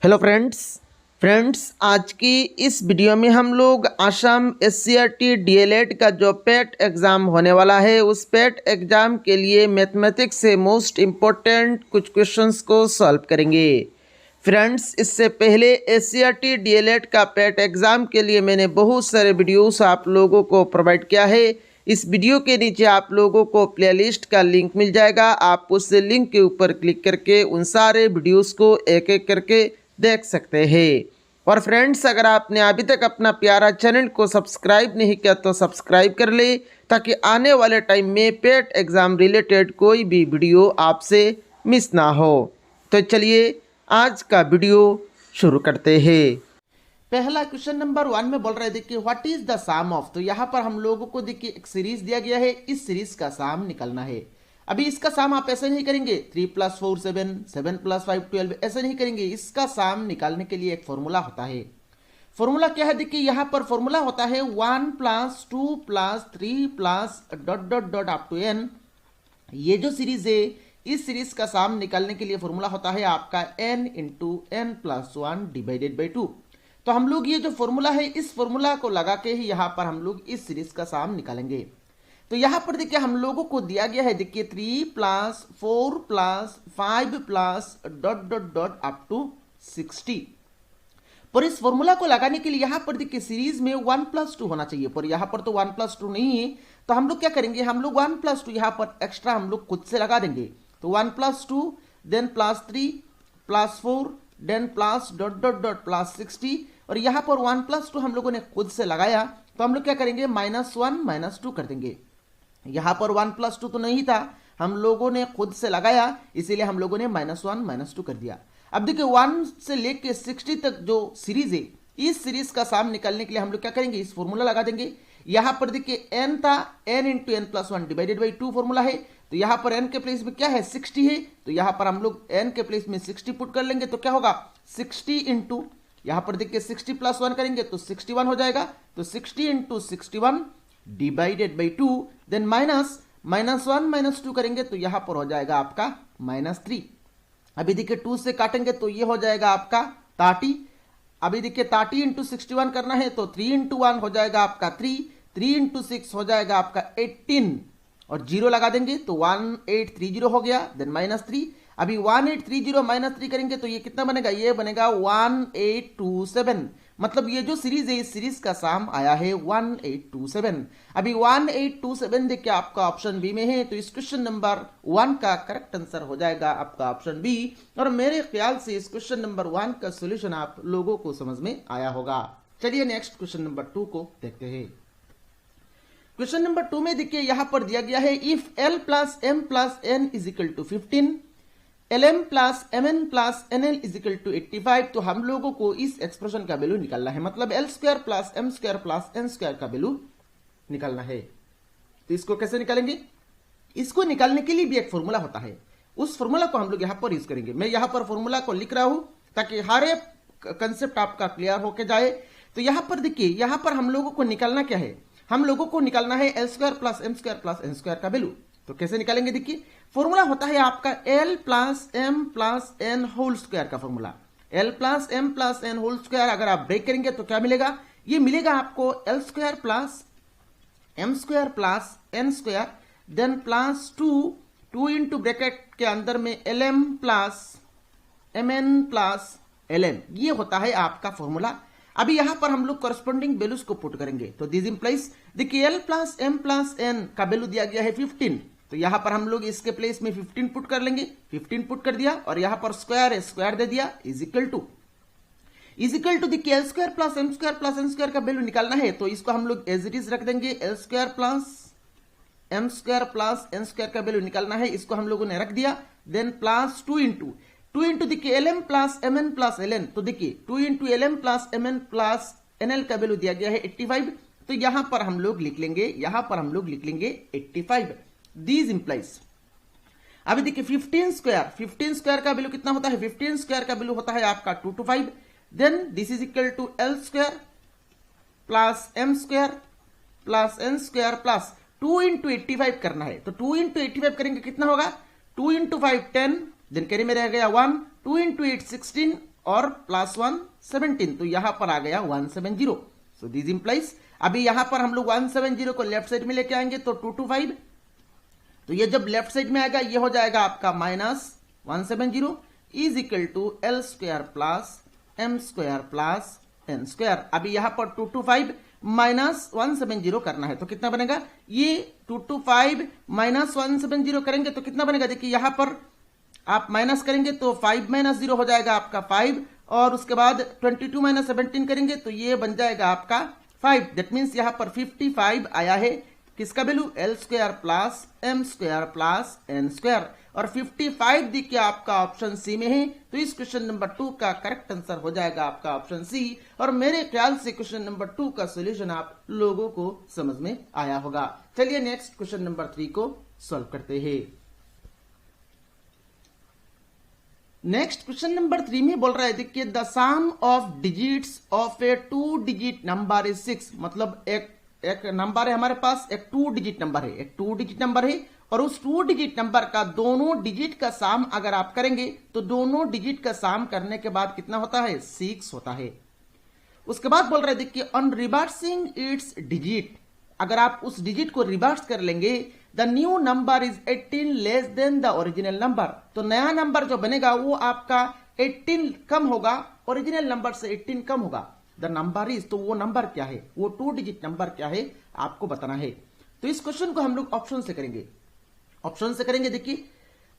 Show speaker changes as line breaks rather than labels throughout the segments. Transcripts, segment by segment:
Hello friends आज की इस वीडियो में हम लोग आसाम SCRT DLED का जो पेट एग्ज़ाम होने वाला है उस पेट एग्ज़ाम के लिए मैथमेटिक्स से मोस्ट इम्पोर्टेंट कुछ क्वेश्चंस को सॉल्व करेंगे। फ्रेंड्स इससे पहले SCRT DLED का पेट एग्ज़ाम के लिए मैंने बहुत सारे वीडियोस आप लोगों को प्रोवाइड किया है। इस वीडियो के नीचे आप लोगों को प्लेलिस्ट का लिंक मिल जाएगा। आप उस लिंक के ऊपर क्लिक करके उन सारे वीडियोस को एक एक करके देख सकते हैं। और फ्रेंड्स अगर आपने अभी तक अपना प्यारा चैनल को सब्सक्राइब नहीं किया तो सब्सक्राइब कर ले, ताकि आने वाले टाइम में पेट एग्ज़ाम रिलेटेड कोई भी वीडियो आपसे मिस ना हो। तो चलिए आज का वीडियो शुरू करते हैं। पहला क्वेश्चन नंबर 1 में बोल रहे देखिए what is the sum of. तो यहाँ पर हम लोगों को देखिए एक सीरीज दिया गया है, इस सीरीज का सम निकलना है। अभी इसका सम आप ऐसे नहीं करेंगे 3 + 4 7 7 + 5 12 ऐसे नहीं करेंगे। इसका सम निकालने के लिए एक फॉर्मूला होता है। फॉर्मूला क्या है देखिए, यहाँ पर फॉर्मूला होता है 1 + 2 + 3 + ... अप टू n। ये जो सीरीज है इस सीरीज का सम निकालने के लिए फॉर्मूला होता है आपका n × n + 1 / 2। तो हम लोग ये जो फॉर्मूला है इस फॉर्मूला को लगा के ही यहाँ पर हम लोग इस सीरीज का सम निकालेंगे। तो यहाँ पर देखिए हम लोगों को दिया गया है देखिए 3 + 4 + 5 + ... अप टू 60। पर इस फॉर्मूला को लगाने के लिए यहाँ पर देखिए सीरीज में 1 + 2 होना चाहिए, पर यहाँ पर तो 1 + 2 नहीं है। तो हम लोग क्या करेंगे, हम लोग 1 + 2 यहाँ पर एक्स्ट्रा हम लोग खुद से लगा देंगे। तो 1 + 2 देन +3 +4 देन +... +60 और यहाँ पर 1 + 2 हम लोगों ने खुद से लगाया। तो हम लोग क्या करेंगे -1 - 2 कर देंगे। यहाँ पर 1 + 2 तो नहीं था, हम लोगों ने खुद से लगाया, इसीलिए हम लोगों ने -1 - 2 कर दिया। अब देखिए 1 से लेके 60 तक जो सीरीज है इस सीरीज का सम निकालने के लिए हम लोग क्या करेंगे, इस फॉर्मूला लगा देंगे। यहाँ पर देखिए n था, n × n + 1 / 2 फॉर्मूला है। तो यहाँ पर n के प्लेस में क्या है 60 है, तो यहाँ पर हम लोग n के प्लेस में 60 पुट कर लेंगे। तो क्या होगा 60 × यहाँ पर देखिए 60 + 1 करेंगे तो 61 हो जाएगा। तो 60 × 61 / 2 देन -1 - 2 करेंगे तो यहाँ पर हो जाएगा आपका -3। अभी देखिए 2 से काटेंगे तो ये हो जाएगा आपका 30। अभी देखिए 30 × 61 करना है तो 3 × 1 हो जाएगा आपका 3 3 × 6 हो जाएगा आपका 18 और 0 लगा देंगे तो 1830 हो गया देन -3। अभी 1830 - 3 करेंगे तो ये कितना बनेगा, ये बनेगा 1827। मतलब ये जो सीरीज है इस सीरीज का सम आया है 1827। अभी 1827 देखिए आपका ऑप्शन बी में है, तो इस क्वेश्चन नंबर 1 का करेक्ट आंसर हो जाएगा आपका ऑप्शन बी। और मेरे ख्याल से इस क्वेश्चन नंबर 1 का सोल्यूशन आप लोगों को समझ में आया होगा। चलिए नेक्स्ट क्वेश्चन नंबर 2 को देखते हैं। क्वेश्चन नंबर 2 में देखिए यहां पर दिया गया है if l + m + n = 15 lm + mn + nl = 85। तो हम लोगों को इस एक्सप्रेशन का वैल्यू निकालना है, मतलब l² + m² + n² का वैल्यू निकालना है। तो इसको कैसे निकालेंगे, इसको निकालने के लिए भी एक फॉर्मूला होता है, उस फॉर्मूला को हम लोग यहां पर यूज करेंगे। मैं यहां पर फॉर्मूला को लिख रहा हूं ताकि हर एक कंसेप्ट आपका क्लियर होके जाए। तो यहां पर देखिए यहां पर हम लोगों को निकालना क्या है, हम लोगों को निकालना है l² + m² + n² का वैल्यू। तो कैसे निकालेंगे, देखिए फॉर्मूला होता है आपका l + m + n whole square का formula. l + m + n whole square अगर आप ब्रेक करेंगे तो क्या मिलेगा, ये मिलेगा आपको l² + m² + n² then +2 × bracket के अंदर में lm + mn + ln, ये होता है आपका फॉर्मूला। अभी यहां पर हम लोग करस्पॉन्डिंग वैल्यूज को पुट करेंगे। तो दिस इंप्लाइज देखिए l + m + n का वैल्यू दिया गया है 15। तो यहां पर हम लोग इसके प्लेस में 15 पुट कर लेंगे, 15 पुट कर दिया और यहां पर स्क्वायर है स्क्वायर दे दिया इज इक्वल टू देखिए l² + m² + n² का वैल्यू निकालना है। तो इसको हम लोग एज इट इज रख देंगे, l² + m² + n² का वैल्यू निकालना है, इसको हम लोगों ने रख दिया। देन +2 × देखिए lm + mn + ln। तो देखिए 2 × lm + mn + nl का वैल्यू दिया गया है 85। तो यहां पर हम लोग लिख लेंगे 85। These implies अभी देखिए 15² का वैल्यू कितना होता है, 15² का वैल्यू होता है आपका 225। Then this is equal to l² + m² + n² plus 2 × 85 करना है। तो 2 × 85 करेंगे कितना होगा, 2 × 5 10 देन कैरी में रह गया 1, 2 × 8 16 और प्लस 1 17, तो यहां पर आ गया 170। सो दिस इंप्लाइज अभी यहां पर हम लोग 170 को लेफ्ट साइड में लेके आएंगे तो 225, तो ये जब लेफ्ट साइड में आएगा ये हो जाएगा आपका minus 170 is equal to L square plus M square plus N square. अभी यहां पर 225 माइनस 170 करना है तो कितना बनेगा, ये 225 माइनस 170 करेंगे तो कितना बनेगा, देखिए यहां पर आप माइनस करेंगे तो 5 माइनस 0 हो जाएगा आपका 5, और उसके बाद 22 माइनस 17 करेंगे तो ये बन जाएगा आपका 5। दैट मीन्स यहां पर 55 आया है, किसका value, L square plus M square plus N square, और 55 देखिए आपका ऑप्शन सी में है, तो इस क्वेश्चन नंबर 2 का करेक्ट आंसर हो जाएगा आपका ऑप्शन सी। और मेरे ख्याल से क्वेश्चन नंबर 2 का सोल्यूशन आप लोगों को समझ में आया होगा। चलिए नेक्स्ट क्वेश्चन नंबर 3 को सॉल्व करते हैं। नेक्स्ट क्वेश्चन नंबर 3 में बोल रहा है, देखिए the sum of digits of a 2 digit number is 6, मतलब एक नंबर है हमारे पास, एक 2 डिजिट नंबर है, एक 2 डिजिट नंबर है, और उस 2 डिजिट नंबर का दोनों डिजिट का साम अगर आप करेंगे तो दोनों डिजिट का साम करने के बाद कितना होता है, 6 होता है। उसके बाद बोल रहे हैं, देखिए ऑन रिवर्सिंग इट्स डिजिट, अगर आप उस डिजिट को रिवर्स कर लेंगे, the new number is 18 less than the original number, तो नया नंबर जो बनेगा वो आपका 18 कम होगा, ओरिजिनल नंबर से 18 कम होगा। द नंबर इज, तो वो नंबर क्या है, वो 2 डिजिट नंबर क्या है आपको बताना है। तो इस क्वेश्चन को हम लोग ऑप्शन से करेंगे, ऑप्शन से करेंगे। देखिए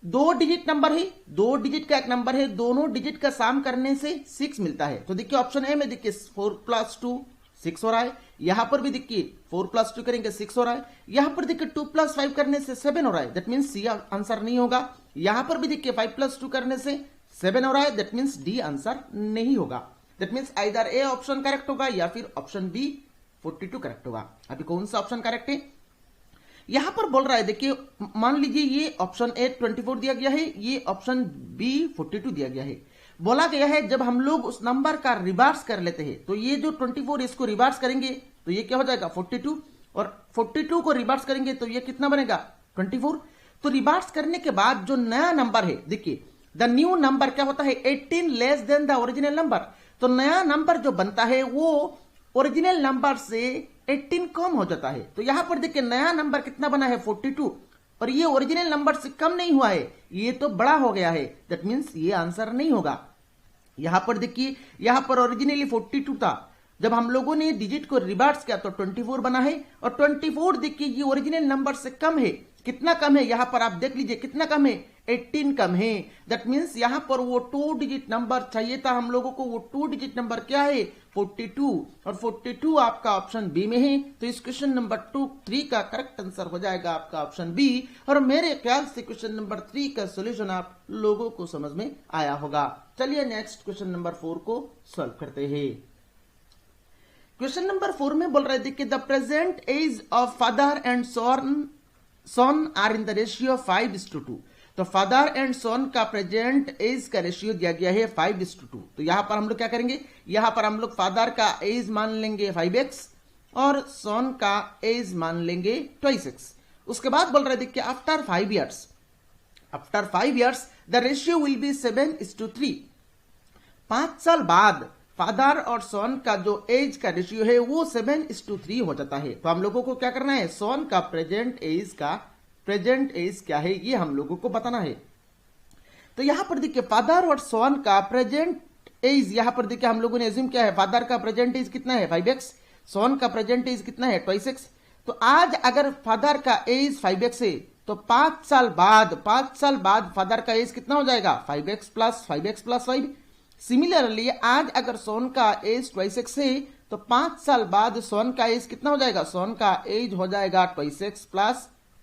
2 डिजिट नंबर है, 2 डिजिट का एक नंबर है, दोनों डिजिट का साम करने से 6 मिलता है। तो देखिए ऑप्शन ए में देखिए 4 प्लस 2 6 हो रहा है, यहां पर भी देखिए 4 प्लस 2 करेंगे 6 हो रहा है, यहां पर देखिए 2 प्लस 5 करने से 7 हो रहा है, दैट मीन्स सी आंसर नहीं होगा। यहां पर भी देखिए 5 प्लस 2 करने से 7 हो रहा है, दैट मीन्स डी आंसर नहीं होगा। That means either A option correct होगा या फिर ऑप्शन बी 42 करेक्ट होगा। अभी कौन सा ऑप्शन करेक्ट है, यहां पर बोल रहा है, देखिए मान लीजिए ये ऑप्शन ए 24 दिया गया है, ये ऑप्शन बी 42 दिया गया है। बोला गया है जब हम लोग उस नंबर का रिवर्स कर लेते हैं, तो ये जो 24 इसको रिवर्स करेंगे तो ये क्या हो जाएगा 42, और 42 को रिवर्स करेंगे तो ये कितना बनेगा 24। तो रिवर्स करने के बाद जो नया नंबर है, देखिए द न्यू नंबर क्या होता है, 18 less than the original number, तो नया नंबर जो बनता है वो ओरिजिनल नंबर से 18 कम हो जाता है। तो यहां पर देखिए नया नंबर कितना बना है 42, और ये ओरिजिनल नंबर से कम नहीं हुआ है, ये तो बड़ा हो गया है, दैट मीन्स ये आंसर नहीं होगा। यहां पर देखिए यहां पर ओरिजिनली 42 था, जब हम लोगों ने डिजिट को रिवर्स किया तो 24 बना है, और 24 देखिए ये ओरिजिनल नंबर से कम है, कितना कम है यहां पर आप देख लीजिए कितना कम है, 18 कम है। दैट मीन्स यहां पर वो 2 डिजिट नंबर चाहिए था हम लोगों को, वो 2 डिजिट नंबर क्या है 42, और 42 आपका ऑप्शन बी में है। तो इस क्वेश्चन नंबर 3 का करेक्ट आंसर हो जाएगा आपका ऑप्शन बी। और मेरे ख्याल से क्वेश्चन नंबर 3 का सोल्यूशन आप लोगों को समझ में आया होगा। चलिए नेक्स्ट क्वेश्चन नंबर 4 को सॉल्व करते हैं। क्वेश्चन नंबर 4 में बोल रहे थे कि the present age of father and son are in the ratio 5:2, तो फादर एंड सन का प्रेजेंट एज का रेशियो दिया गया है 5:2। तो यहां पर हम लोग क्या करेंगे, यहां पर हम लोग फादर का एज मान लेंगे 5x और सन का एज मान लेंगे 2x। उसके बाद बोल रहे थे कि after 5 years the ratio will be 7:3। 5 साल बाद फादर और सन का जो एज का रेशियो है वो 7:3 हो जाता है। तो हम लोगों को क्या करना है, सन का प्रेजेंट एज क्या है ये हम लोगों को बताना है। तो यहां पर देखिए फादर और सन का प्रेजेंट एज, यहां पर देखिए हम लोगों ने एज्यूम किया है फादर का प्रेजेंट एज कितना है 5x, सन का प्रेजेंट एज कितना है 2x। तो आज अगर फादर का एज 5x है तो 5 साल बाद फादर का एज कितना हो जाएगा 5x प्लस 5x+5। सिमिलरली आज अगर सन का एज 2x है तो 5 साल बाद सन का एज कितना हो जाएगा, सन का एज हो जाएगा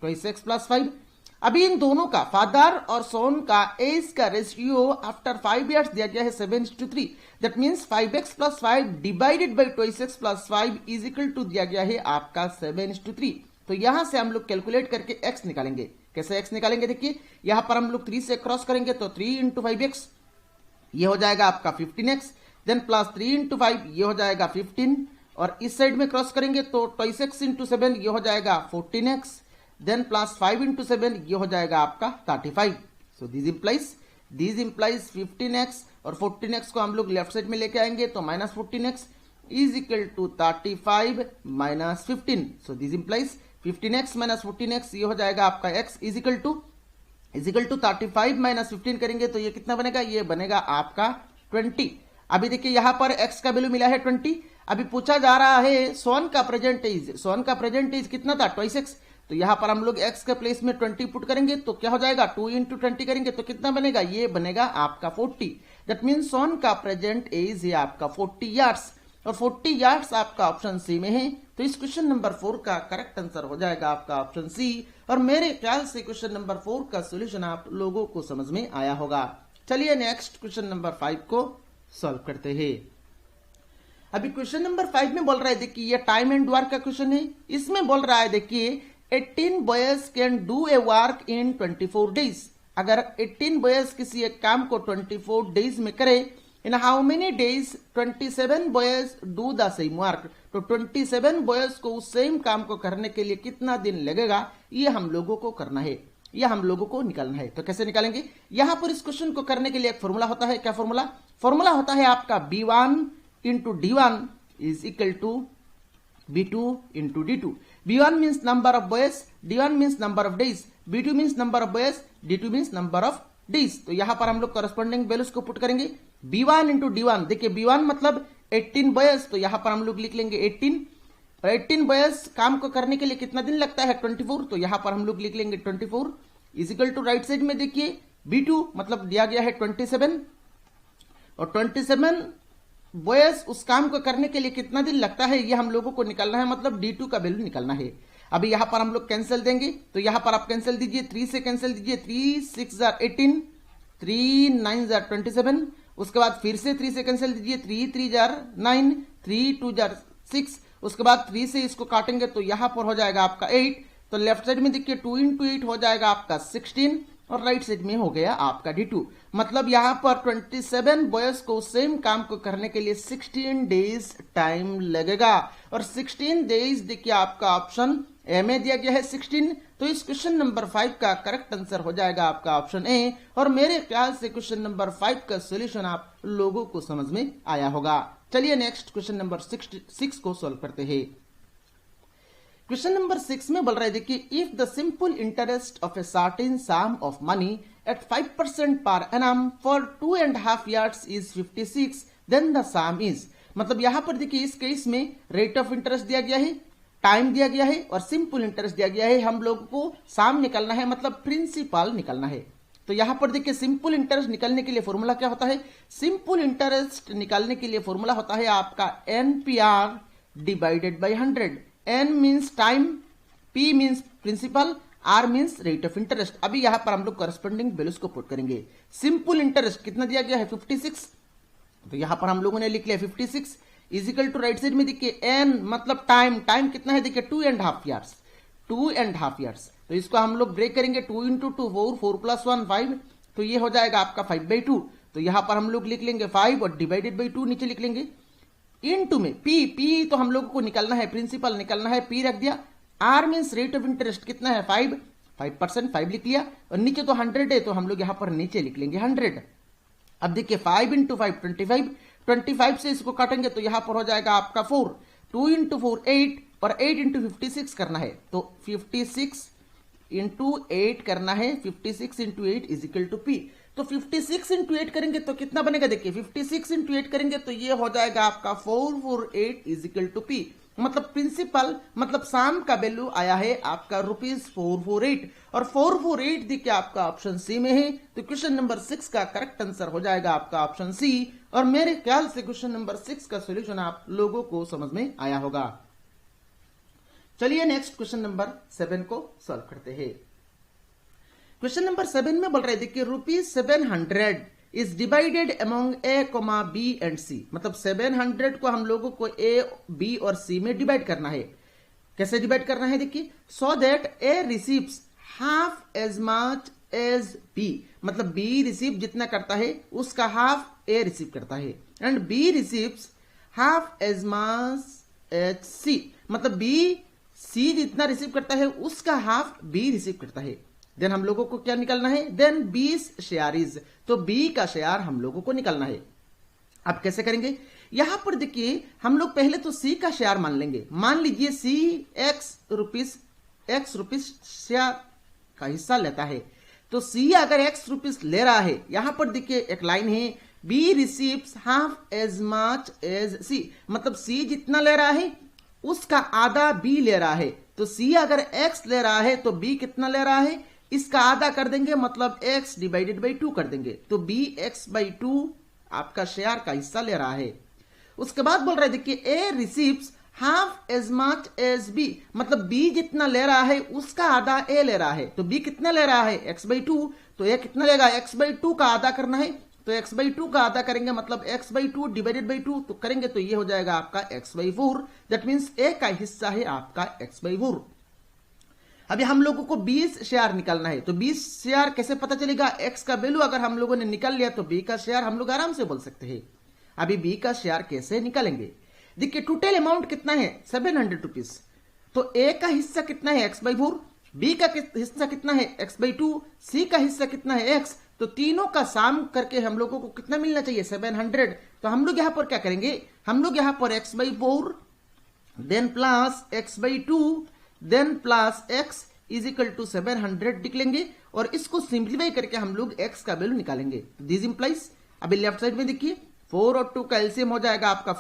2x+5। अभी इन दोनों का फादर और सन का एज का रेशियो आफ्टर 5 इयर्स दिया गया है 7:3। That means 5x+5 divided by 2x+5 is equal to दिया गया है आपका 7:3। तो यहां से हम लोग कैलकुलेट करके x निकालेंगे। कैसे x निकालेंगे, देखिए यहां पर हम लोग 3 से क्रॉस करेंगे तो 3 × 5x ये हो जाएगा आपका 15x, देन प्लस 3 × 5 ये हो जाएगा 15, और इस साइड में क्रॉस करेंगे तो 2x × 7 ये हो जाएगा 14x, देन प्लस 5 × 7 ये हो जाएगा आपका 35। सो दिस इंप्लाइज 15x और 14x को हम लोग लेफ्ट साइड में लेके आएंगे तो -14x is equal to 35 minus 15। So this implies 15x minus 14x, ये हो जाएगा आपका x is equal to 35 minus 15 करेंगे तो ये कितना बनेगा, ये बनेगा आपका 20। अभी देखिए यहाँ पर x का वैल्यू मिला है 20। अभी पूछा जा रहा है सोन का प्रेजेंट एज, सोन का प्रेजेंट एज कितना था 2x, तो यहाँ पर हम लोग x के प्लेस में 20 पुट करेंगे तो क्या हो जाएगा 2 इंटू 20 करेंगे तो कितना बनेगा, ये बनेगा आपका 40। दैट मीन्स सोन का प्रेजेंट एज है आपका 40 ईयर्स और 40 ईयर्स आपका ऑप्शन सी में है। तो इस क्वेश्चन नंबर 4 का करेक्ट आंसर हो जाएगा आपका ऑप्शन सी। और मेरे ख्याल से क्वेश्चन नंबर 4 का सोल्यूशन आप लोगों को समझ में आया होगा। चलिए नेक्स्ट क्वेश्चन नंबर 5 को सॉल्व करते हैं। अभी क्वेश्चन नंबर 5 में बोल रहा है, देखिए ये टाइम एंड वर्क का क्वेश्चन है। इसमें बोल रहा है देखिए 18 boys can do a work in 24 days. अगर 18 बॉयज किसी एक काम को 24 डेज में करे, in how many days 27 boys do the same work, तो 27 बॉयज को उस सेम काम को करने के लिए कितना दिन लगेगा, ये हम लोगों को करना है, ये हम लोगों को निकालना है। तो कैसे निकालेंगे, यहां पर इस क्वेश्चन को करने के लिए एक फॉर्मूला होता है। क्या फॉर्मूला, फॉर्मूला होता है आपका B1 into D1 is equal to B2 into D2। B1 means number of boys, D1 means number of days, B2 means number of boys, D2 means number of days. तो यहां पर हम लोग corresponding values को put करेंगे। B1 into D1, देखिए B1 मतलब 18 boys, तो यहां पर हम लोग लिख लेंगे 18 और 18 बॉयज काम को करने के लिए कितना दिन लगता है 24, तो यहां पर हम लोग लिख लेंगे 24 is equal to right side में देखिए B2 मतलब दिया गया है 27 और 27 बॉयज उस काम को करने के लिए कितना दिन लगता है ये हम लोगों को निकालना है, मतलब D2 का वैल्यू निकालना है। अभी यहां पर हम लोग कैंसिल देंगे तो यहां पर आप कैंसिल दीजिए, 3 से कैंसिल दीजिए, 3 6 18, 3 9 27, उसके बाद फिर से 3 से कैंसिल दीजिए, 3 3 9, 3 2 6, उसके बाद 3 से इसको काटेंगे तो यहां पर हो जाएगा आपका 8। तो लेफ्ट साइड में देखिए 2 इंटू 8 हो जाएगा आपका 16 और राइट साइड में हो गया आपका D2। मतलब यहां पर 27 बॉयज को सेम काम को करने के लिए 16 डेज टाइम लगेगा और 16 डेज देखिए आपका ऑप्शन ए में दिया गया है 16। तो इस क्वेश्चन नंबर 5 का करेक्ट आंसर हो जाएगा आपका ऑप्शन ए। और मेरे ख्याल से क्वेश्चन नंबर 5 का सोल्यूशन आप लोगों को समझ में आया होगा। चलिए नेक्स्ट क्वेश्चन नंबर 6 को सॉल्व करते हैं। क्वेश्चन नंबर 6 में बोल रहा है देखिए if the simple interest of a certain sum of money at 5% per annum for 2.5 years is 56, then the sum is. मतलब यहां पर देखिए इस केस में रेट ऑफ इंटरेस्ट दिया गया है, टाइम दिया गया है और सिंपल इंटरेस्ट दिया गया है। हम लोगों को सम निकालना है, मतलब प्रिंसिपल निकालना है। तो यहां पर देखिए सिंपल इंटरेस्ट निकालने के लिए फॉर्मूला क्या होता है, सिंपल इंटरेस्ट निकालने के लिए फॉर्मूला होता है आपका NPR divided by 100। N means time, P means principal, R means rate of interest. अभी यहां पर हम लोग करस्पॉन्डिंग वैल्यूज को पुट करेंगे। सिंपल इंटरेस्ट कितना दिया गया है 56, तो यहां पर हम लोगों ने लिख लिया 56 is equal to right side में देखिए N मतलब टाइम, टाइम कितना है देखिए 2.5 years, 2.5 years। तो इसको हम लोग ब्रेक करेंगे, 2 इंटू 2 4, 4 प्लस 1 5, तो ये हो जाएगा आपका 5/2। तो यहां पर हम लोग लिख लेंगे 5 और डिवाइडेड बाई 2 नीचे लिख लेंगे। इनटू में P तो हम लोगों को निकालना है, प्रिंसिपल निकालना है, P रख दिया। R means rate of interest कितना है 5%, 5 लिख लिया और नीचे तो 100 है तो हम लोग यहां पर नीचे लिख लेंगे 100। अब देखिए 5 इंटू 5 25, 25 से इसको काटेंगे तो यहां पर हो जाएगा आपका 4, 2 इंटू 4 8 और 8 इंटू 56 करना है, तो 56 इंटू 8 करना है, 56 into 8 is equal to P। तो 56 इंटू 8 करेंगे तो कितना बनेगा देखिए 56 इंटू 8 करेंगे तो ये हो जाएगा आपका 448 इज इक्वल टू P। मतलब प्रिंसिपल मतलब सम का वैल्यू आया है आपका ₹448 और 448 देखिए आपका ऑप्शन सी में है। तो क्वेश्चन नंबर 6 का करेक्ट आंसर हो जाएगा आपका ऑप्शन सी। और मेरे ख्याल से क्वेश्चन नंबर 6 का सोल्यूशन आप लोगों को समझ में आया होगा। चलिए नेक्स्ट क्वेश्चन नंबर 7 को सॉल्व करते हैं। क्वेश्चन नंबर 7 में बोल रहे देखिए ₹700 is divided among A, B and C। मतलब 700 को हम लोगों को A, B और C में डिवाइड करना है। कैसे डिवाइड करना है देखिए, so that A receives half as much as B। मतलब B रिसीव जितना करता है उसका हाफ A रिसीव करता है and B receives half as much as C। मतलब B C जितना रिसीव करता है उसका हाफ B रिसीव करता है। देन हम लोगों को क्या निकालना है, देन 20 शेयरीज, तो बी का शेयर हम लोगों को निकालना है। अब कैसे करेंगे, यहां पर देखिए हम लोग पहले तो सी का शेयर मान लेंगे। मान लीजिए सी एक्स रुपीस शेयर का हिस्सा लेता है, तो सी अगर एक्स रुपीस ले रहा है, यहां पर देखिए एक लाइन है, B receives half as much as C, मतलब सी जितना ले रहा है उसका आधा बी ले रहा है। तो सी अगर एक्स ले रहा है तो बी कितना ले रहा है, इसका आधा कर देंगे, मतलब एक्स डिवाइडेड बाई 2 कर देंगे, तो बी एक्स बाई 2 आपका शेयर का हिस्सा ले रहा है। उसके बाद बोल रहे देखिए A receives half as much as B, मतलब बी जितना ले रहा है उसका आधा ए ले रहा है। तो बी कितना ले रहा है, एक्स बाई 2, तो ए कितना लेगा, एक्स बाई 2 का आधा करना है, तो एक्स बाई 2 का आधा करेंगे, मतलब एक्स बाई 2 डिवाइडेड बाई 2 तो करेंगे तो ये हो जाएगा आपका एक्स बाई 4। दैट मीन्स ए का हिस्सा है आपका एक्स बाई 4। अभी हम लोगों को 20 शेयर निकालना है, तो 20 शेयर कैसे पता चलेगा, एक्स का वैल्यू अगर हम लोगों ने निकाल लिया तो बी का शेयर हम लोग आराम से बोल सकते हैं। अभी बी का शेयर कैसे निकालेंगे, देखिए टोटल अमाउंट कितना है 700 रुपीज, तो ए का हिस्सा कितना है एक्स बाई 4, बी का हिस्सा कितना है एक्स बाई 2, सी का हिस्सा कितना है एक्स, तो तीनों का साम करके हम लोगों को कितना मिलना चाहिए 700। तो हम लोग यहां पर क्या करेंगे, हम लोग यहां पर X by 4 then plus X by 2 then plus X is equal to 700 लिख लेंगे, और इसको सिंप्लीफाई करके हम लोग एक्स का वैल्यू निकालेंगे। दिस इंप्लाइज, अभी लेफ्ट साइड में देखिए 4 और 2 का एलसीएम हो जाएगा आपका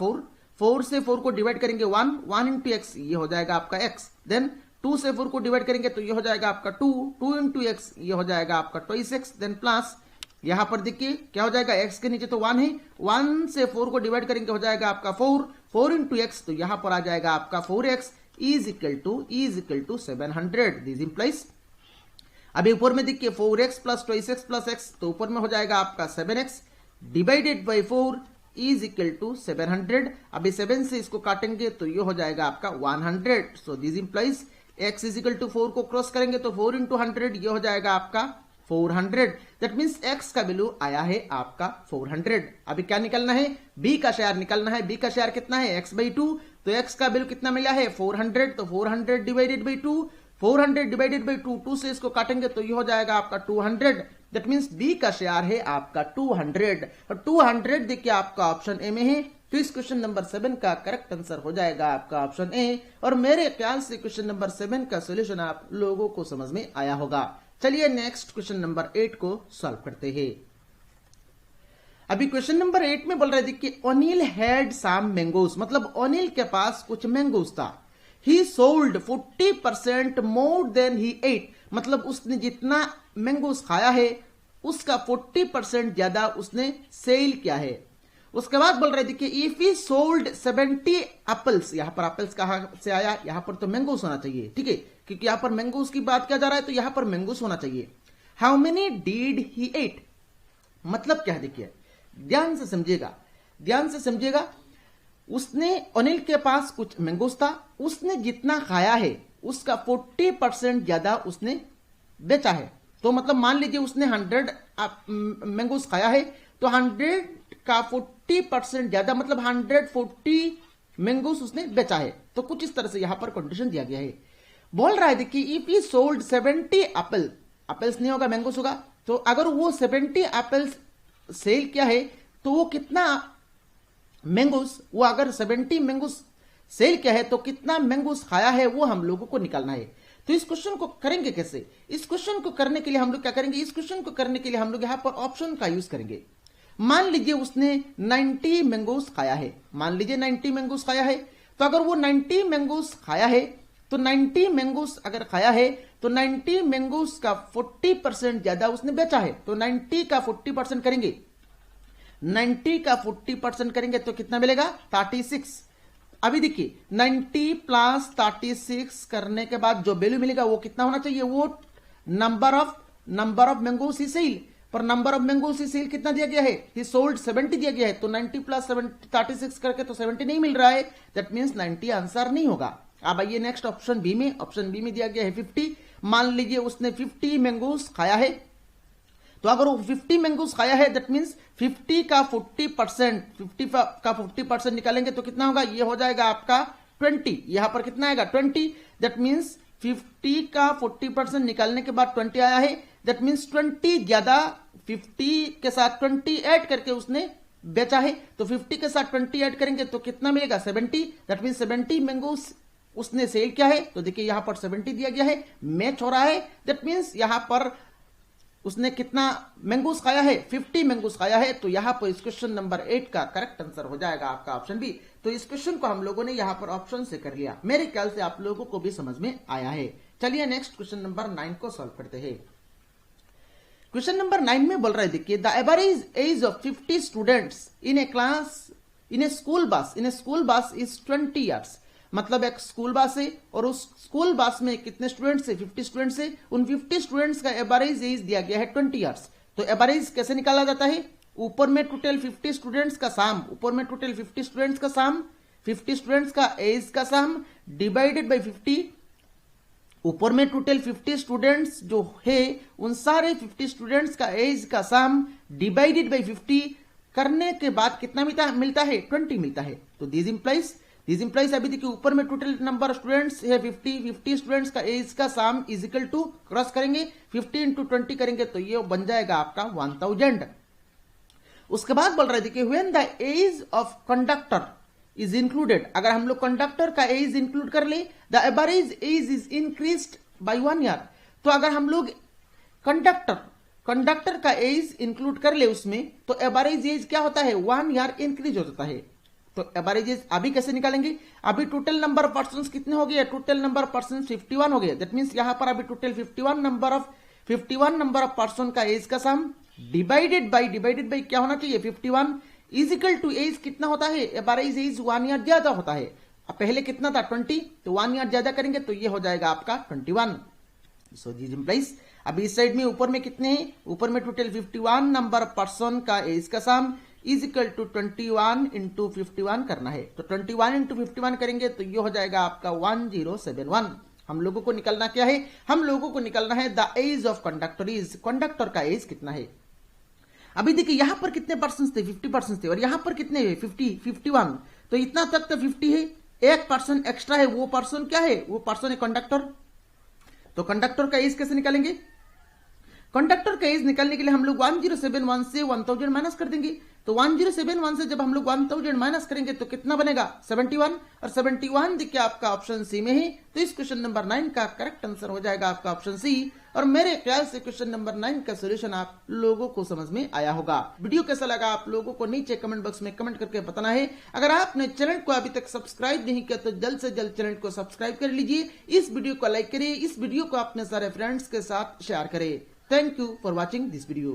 4 से 4 को डिवाइड करेंगे 1 इंटू एक्स, ये हो जाएगा आपका एक्स, देन 2 से 4 को डिवाइड करेंगे तो ये हो जाएगा आपका 2 इंटू एक्स, ये हो जाएगा आपका 2x, देन प्लस यहां पर देखिए क्या हो जाएगा, एक्स के नीचे तो 1 है, 1 से 4 को डिवाइड करेंगे हो जाएगा आपका 4 इंटू एक्स, तो यहां पर आ जाएगा आपका 4x is equal to 700। This implies, अभी ऊपर में देखिए 4x plus 2x plus x, तो ऊपर में हो जाएगा आपका 7x divided by 4 is equal to 700। अभी 7 से इसको काटेंगे तो ये हो जाएगा आपका 100। So this implies x is equal to 4 को क्रॉस करेंगे तो 4 इंटू 100 ये हो जाएगा आपका 400। दैट मीन्स x का वैल्यू आया है आपका 400। अभी क्या निकलना है, b का शेयर निकलना है। b का शेयर कितना है x बाई 2, तो x का वैल्यू कितना मिला है 400, तो 400 डिवाइडेड बाई 2, 400 डिवाइडेड बाई 2 से इसको काटेंगे तो ये हो जाएगा आपका 200। दैट मीन्स बी का शेयर है आपका 200, और 200 देखिए आपका ऑप्शन ए में है, तो इस क्वेश्चन नंबर 7 का करेक्ट आंसर हो जाएगा आपका ऑप्शन ए। और मेरे ख्याल से क्वेश्चन नंबर 7 का सोल्यूशन आप लोगों को समझ में आया होगा। चलिए नेक्स्ट क्वेश्चन नंबर 8 को सॉल्व करते हैं। अभी क्वेश्चन नंबर 8 में बोल रहे थे कि ओनिल हैड सम मैंगोस, मतलब ओनिल के पास कुछ मैंगोस था। He sold 40% more than he ate, मतलब उसने जितना मैंगोस खाया है उसका 40% ज्यादा उसने सेल किया है। उसके बाद बोल रहे थे कि इफ ही सोल्ड 70 एप्पल्स, यहां पर एप्पल्स कहां से आया, यहां पर तो मैंगोस होना चाहिए, ठीक है, क्योंकि यहां पर मैंगोस की बात किया जा रहा है तो यहां पर मैंगोस होना चाहिए। How many did he ate, मतलब क्या है देखिए, ध्यान से समझिएगा। उसने अनिल के पास कुछ मैंगोस था, उसने जितना खाया है उसका 40% ज्यादा उसने बेचा है। तो मतलब मान लीजिए उसने 100 मैंगोस खाया है, तो 100 का 40% ज्यादा, मतलब 140 मैंगोस उसने बेचा है। तो कुछ इस तरह से यहां पर कंडीशन दिया गया है। बोल रहा है देखिए इफ ही सोल्ड 70 एप्पल्स नहीं होगा, मैंगोस होगा, तो अगर वो 70 एप्पल्स सेल किया है तो वो कितना मैंगोस, वो अगर 70 मैंगोस सेल किया है तो कितना मैंगोस खाया है वो हम लोगों को निकालना है। तो इस क्वेश्चन को करेंगे कैसे, इस क्वेश्चन को करने के लिए हम लोग क्या करेंगे, इस क्वेश्चन को करने के लिए हम लोग यहां पर ऑप्शन का यूज करेंगे। मान लीजिए उसने 90 मैंगोस खाया है, मान लीजिए 90 मैंगोस खाया है, तो अगर वो 90 मैंगोस खाया है तो 90 मैंगोस अगर खाया है तो 90 मैंगोस का 40% ज्यादा उसने बेचा है, तो 90 का 40% करेंगे, 90 का 40% करेंगे तो कितना मिलेगा 36। अभी देखिए 90 प्लस 36 करने के बाद जो वैल्यू मिलेगा वो कितना होना चाहिए, वो नंबर ऑफ मैंगोस ही सेल, पर नंबर ऑफ मैंगोस ही सेल कितना दिया गया है, ही सोल्ड 70 दिया गया है, तो 90 प्लस 36 करके तो 70 नहीं मिल रहा है, दैट मींस 90 आंसर नहीं होगा। अब आइए नेक्स्ट ऑप्शन बी में, ऑप्शन बी में दिया गया है 50। मान लीजिए उसने 50 मैंगोस खाया है, तो अगर वो 50 मैंगोस खाया है दैट मींस 50 का 40% निकालेंगे तो कितना होगा, ये हो जाएगा आपका 20, यहां पर कितना आएगा 20, दैट मींस 50 का 40% निकालने के बाद 20 आया है, दैट मीन्स 20 ज्यादा 50 के साथ 20 ऐड करके उसने बेचा है। तो 50 के साथ 20 ऐड करेंगे तो कितना मिलेगा 70, दैट मीन्स 70 मैंगोस उसने सेल किया है। तो देखिए यहां पर 70 दिया गया है, मैच हो रहा है, दैट मीन्स यहां पर उसने कितना मैंगोस खाया है 50 मैंगोस खाया है। तो यहां पर इस क्वेश्चन नंबर 8 का करेक्ट आंसर हो जाएगा आपका ऑप्शन बी। तो इस क्वेश्चन को हम लोगों ने यहां पर ऑप्शन से कर लिया, मेरे ख्याल से आप लोगों को भी समझ में आया है। चलिए नेक्स्ट क्वेश्चन नंबर 9 को सॉल्व करते हैं। क्वेश्चन नंबर 9 में बोल रहे देखिए, the average as of 50 students in A class in A school bus is 20 years. मतलब एक स्कूल बस है और उस स्कूल बस में कितने स्टूडेंट्स है 50 स्टूडेंट्स है। उन 50 स्टूडेंट्स का एवरेज एज दिया गया है 20 ईयर्स। तो एवरेज कैसे निकाला जाता है, ऊपर में टोटल 50 स्टूडेंट्स का सम, ऊपर में टोटल 50 स्टूडेंट्स का सम, 50 स्टूडेंट्स का एज का सम डिवाइडेड बाय 50, ऊपर में टोटल 50 स्टूडेंट्स जो है उन सारे 50 स्टूडेंट्स का एज का सम डिवाइडेड बाय 50 करने के बाद कितना मिलता है 20 मिलता है। तो दिस इंप्लाइज अभी देखिए ऊपर में टोटल नंबर स्टूडेंट्स है 50 स्टूडेंट्स का एज का sum is equal to cross करेंगे 50 इंटू 20 करेंगे तो ये बन जाएगा आपका 1000। उसके बाद बोल रहे देखिए when the age of conductor is included, अगर हम लोग कंडक्टर का एज इंक्लूड कर ले the average age is increased by 1 year. तो अगर हम लोग कंडक्टर का एज इंक्लूड कर ले उसमें तो एवरेज एज क्या होता है 1 ईयर इंक्रीज हो जाता है। तो एवरेज एज अभी कैसे निकालेंगे, अभी टोटल नंबर ऑफ पर्संस कितने हो गए, टोटल नंबर ऑफ पर्संस 51 हो गए। दैट मींस यहां पर अभी टोटल 51 नंबर ऑफ पर्सन का एज का सम डिवाइडेड बाय क्या होना चाहिए 51 इज इक्वल टू एज कितना होता है, एवरेज एज 1 ईयर ज्यादा होता है। अब पहले कितना था 20, तो 1 ईयर ज्यादा करेंगे तो ये हो जाएगा आपका 21। सो दिस इंप्लाइज अभी इस साइड में ऊपर में कितने हैं, ऊपर में टोटल 51 नंबर ऑफ पर्सन का एज का sum is equal to 21 into 51 करना है। तो 21 इंटू 51 करेंगे तो ये हो जाएगा आपका 1071। हम लोगों को निकलना क्या है, हम लोगों को निकलना है द एज ऑफ कंडक्टर का एज कितना है। अभी देखिए यहां पर कितने पर्सन थे 50 पर्सन थे और यहां पर कितने 51, तो इतना तक तो 50 है, एक पर्सन एक्स्ट्रा है, वो पर्सन क्या है, वो पर्सन है कंडक्टर। तो कंडक्टर का एज कैसे निकालेंगे, कंडक्टर का एज निकालने के लिए हम लोग 1071 से 1000 माइनस कर देंगे। तो 1071 से जब हम लोग 1000 माइनस करेंगे तो कितना बनेगा 71, और 71 देखिए आपका ऑप्शन सी में है। तो इस क्वेश्चन नंबर 9 का करेक्ट आंसर हो जाएगा आपका ऑप्शन सी। और मेरे ख्याल से क्वेश्चन नंबर 9 का सॉल्यूशन आप लोगों को समझ में आया होगा। वीडियो कैसा लगा आप लोगों को नीचे कमेंट बॉक्स में कमेंट करके बताना है। अगर आपने चैनल को अभी तक सब्सक्राइब नहीं किया तो जल्द से जल्द चैनल को सब्सक्राइब कर लीजिए, इस वीडियो को लाइक करें, इस वीडियो को अपने सारे फ्रेंड्स के साथ शेयर करें। Thank you for watching this video.